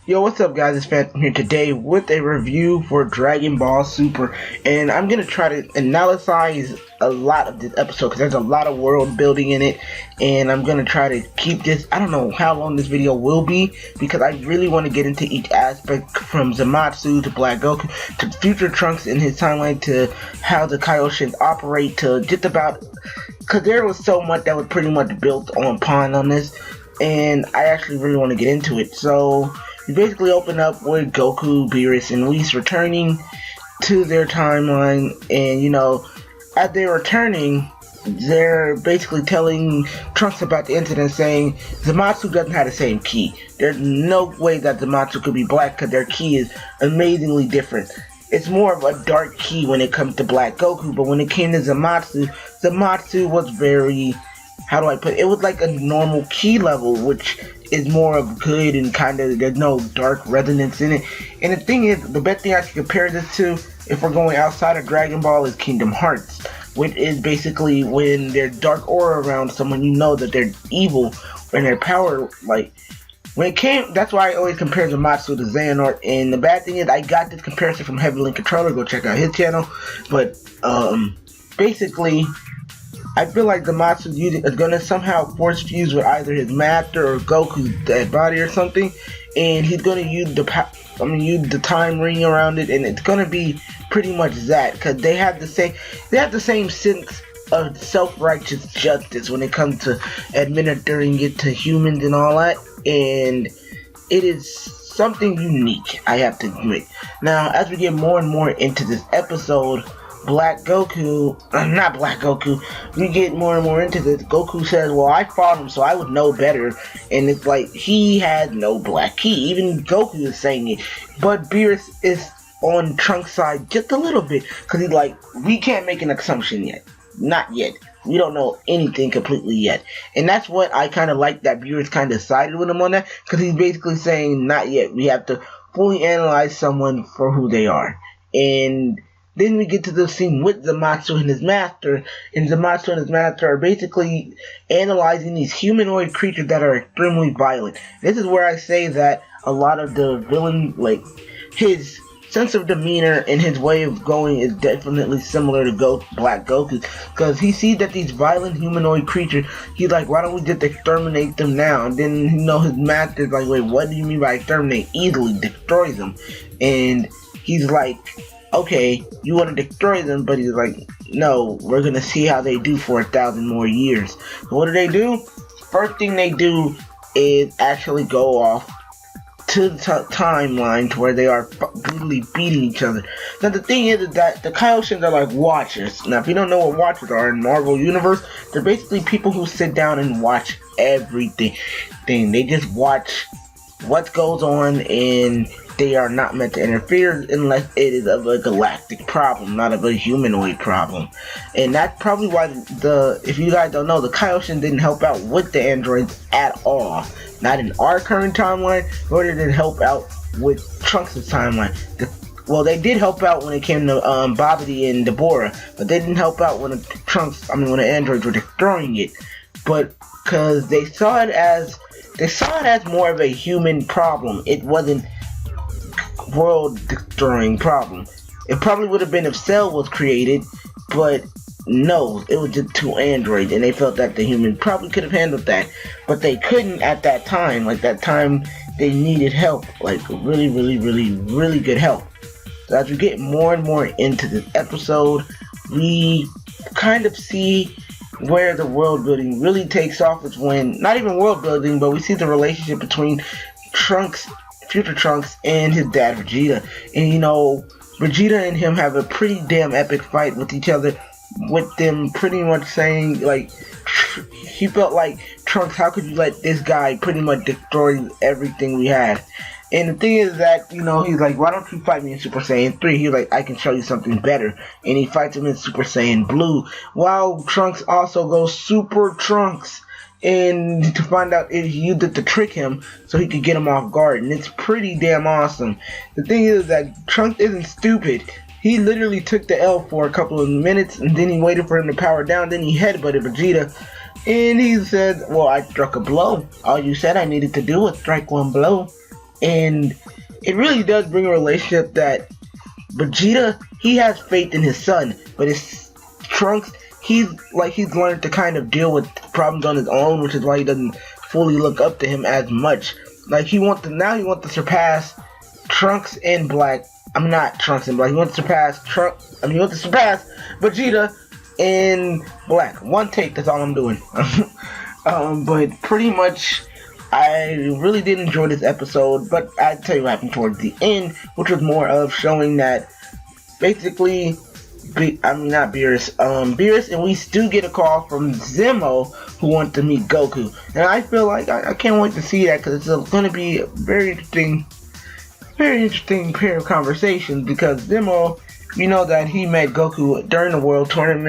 Yo, what's up guys, it's Phantom here today with a review for Dragonball Super, and I'm going to try to analyze a lot of this episode because there's a lot of world building in it, and I'm going to try to keep this, I don't know how long this video will be because I really want to get into each aspect from Zamasu to Black Goku to future Trunks in his timeline to how the Kaioshins operate to just about, because there was so much that was pretty much built on this, and I actually really want to get into it. So we basically open up with Goku, Beerus, and Whis returning to their timeline, and as they're returning, they're basically telling Trunks about the incident, saying Zamasu doesn't have the same ki. There's no way that Zamasu could be black because their ki is amazingly different. It's more of a dark ki when it comes to Black Goku, but when it came to Zamasu was very, how do I put it? It was like a normal ki level, which is more of good and kind of, there's no dark resonance in it. And the thing is, the best thing I can compare this to, if we're going outside of Dragon Ball, is Kingdom Hearts, which is basically when there's dark aura around someone, you know that they're evil, and their power, like, when it came, that's why I always compare Zamasu to Xehanort. And the bad thing is, I got this comparison from Heavy Link Controller, go check out his channel, but basically, I feel like Zamasu is gonna somehow force fuse with either his master or Goku's dead body or something, and he's gonna use the time ring around it, and it's gonna be pretty much that, because they have the same sense of self-righteous justice when it comes to administering it to humans and all that, and it is something unique, I have to admit. Now, as we get more and more into this episode, not Black Goku, we get more and more into this. Goku says, well, I fought him so I would know better, and it's like, he had no black ki, even Goku is saying it, but Beerus is on Trunks' side just a little bit, because he's like, we can't make an assumption yet, not yet, we don't know anything completely yet, and that's what I kind of like, that Beerus kind of sided with him on that, because he's basically saying, not yet, we have to fully analyze someone for who they are. And then we get to the scene with Zamasu and his master, and Zamasu and his master are basically analyzing these humanoid creatures that are extremely violent. This is where I say that a lot of the villain, like, his sense of demeanor and his way of going is definitely similar to Black Goku, because he sees that these violent humanoid creatures, he's like, why don't we just exterminate them now? And then, his master's like, wait, what do you mean by exterminate? Easily destroys them. And he's like, okay, you want to destroy them, but he's like, no, we're gonna see how they do for 1,000 more years. So what do? First thing they do is actually go off to the timeline to where they are brutally beating each other. Now the thing is that the Kaioshins are like watchers. Now if you don't know what watchers are in Marvel Universe, they're basically people who sit down and watch everything. They just watch what goes on, and they are not meant to interfere unless it is of a galactic problem, not of a humanoid problem. And that's probably why if you guys don't know, the Kaioshin didn't help out with the androids at all. Not in our current timeline, nor did it help out with Trunks' timeline. Well, they did help out when it came to Babidi and Deborah, but they didn't help out when the androids were destroying it. But because they saw it as more of a human problem. It wasn't world destroying problem. It probably would have been if Cell was created, but no, it was just two androids, and they felt that the human probably could have handled that, but they couldn't at that time. Like, that time they needed help, like really, really, really, really good help. So as we get more and more into this episode, we kind of see where the world building really takes off. Is when, not even world building, but we see the relationship between future Trunks, and his dad Vegeta. And Vegeta and him have a pretty damn epic fight with each other, with them pretty much saying, like, he felt like, Trunks, how could you let this guy pretty much destroy everything we had? And the thing is that, he's like, why don't you fight me in Super Saiyan 3? He's like, I can show you something better. And he fights him in Super Saiyan Blue, while Trunks also goes Super Trunks, and to find out if he used it to trick him so he could get him off guard. And it's pretty damn awesome. The thing is that Trunks isn't stupid. He literally took the L for a couple of minutes, and then he waited for him to power down, then he headbutted Vegeta, and he said, well, I struck a blow. All you said I needed to do was strike one blow. and it really does bring a relationship that Vegeta, he has faith in his son, but his Trunks, he's learned to kind of deal with problems on his own, which is why he doesn't fully look up to him as much. Like he wants to surpass Trunks and Black. I'm not Trunks and Black. He wants to surpass he wants to surpass Vegeta and Black. One take. That's all I'm doing. But pretty much, I really did enjoy this episode. But I'd tell you what happened towards the end, which was more of showing that basically, not Beerus. Beerus and we still get a call from Zemo who wants to meet Goku, and I feel like I can't wait to see that because it's going to be a very interesting pair of conversations because Zemo, you know that he met Goku during the World Tournament.